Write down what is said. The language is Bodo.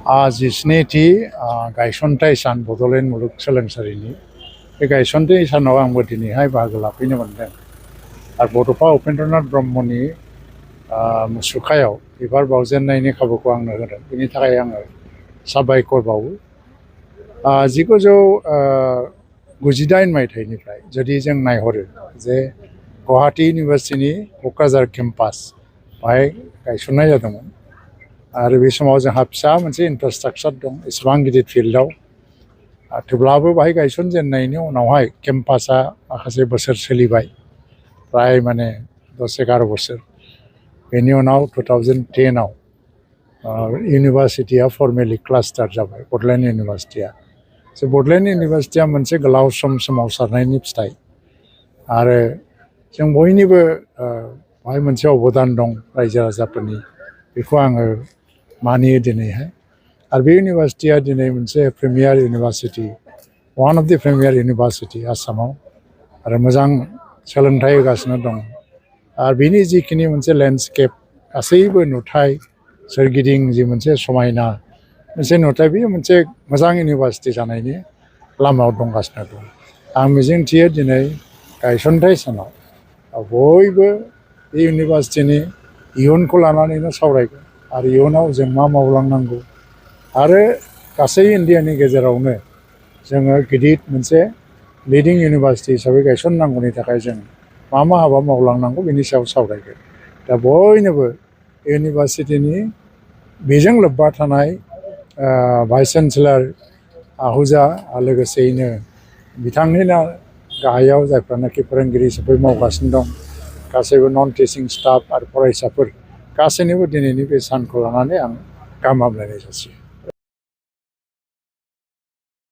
जिस्निथि गायसनथाय सान बड'लेण्ड मुलुगसोलोंसालिनि बे गायसनथाय सानाव आंबो दिनैहाय बाहागो लाफैनो मोनदों आरो बड'फा उपेन्द्रनाथ ब्रह्मनि मुसुखायाव बिबार बावजेननायनि खाबुखौ आंनो होदों। बेनि थाखाय आङो साबायखर बावो। 1998 मायथाइनिफ्राय जुदि जों नायहरो जे गुवाहाटी इउनिभार्सिटिनि क'क्राझार केम्पास बाहाय गायसननाय जादोंमोन आरो बे समाव जोंहा फिसा मोनसे इनफ्रास्ट्राक्चार दं, एसेबां गिदिर फिल्डआव थेवब्लाबो बाहाय गायसनजेननायनि उनावहाय केम्पासा माखासे बोसोर सोलिबाय, प्राय माने 10-11 बोसोर। बेनि उनाव 2010आव इउनिभार्सिटिया फर्मेलि क्लास्टार जाबाय, बड'लेण्ड इउनिभार्सिटिया। बड'लेण्ड इउनिभार्सिटिया मोनसे गोलाव सम सोमावसारनायनि फिथाइ आरो जों बयनिबो बाहाय मोनसे अबदान दं रायजो राजाफोरनि, बेखौ आङो मानियो दिनैहाय। आरो बे इउनिभार्सिटिया दिनै मोनसे premier university, one of the premier university आसामाव, आरो मोजां सोलोंथाइ होगासिनो दं। आरो बिनि जिखिनि मोनसे लेन्डस्केप, गासैबो नुथाय, सोरगिदिं जि मोनसे समायना मोनसे नुथाय, बेयो मोनसे मोजां इउनिभार्सिटि जानायनि लामायाव दंगासिनो दं। आं मिजिंथियो दिनै गायसनथाय सानाव बयबो बे इउनिभार्सिटिनि इयुनखौ लानानैनो सावरायगोन आरो इयुनाव जों मा मावलांनांगौ आरो गासै इन्डियानि गेजेरावनो जोङो गिदिर मोनसे लिडिं इउनिभार्सिटि हिसाबै गायसननांगौनि थाखाय जों मा हाबा मावलांनांगौ बेनि सायाव सावरायगोन। दा बयनोबो इउनिभार्सिटिनि बेजों लोब्बा थानाय भाइस चेन्सेलर आहूजा, लोगोसेयैनो बिथांनिनो गाहायाव जायफ्रानाखि फोरोंगिरि हिसाबै मावगासिनो दं, गासैबो नन टिचिं स्टाफ आरो फरायसाफोर गासैनोबो दिनैनि बे सानखौ लानानै आं गाहाम हामलायनाय जासियो।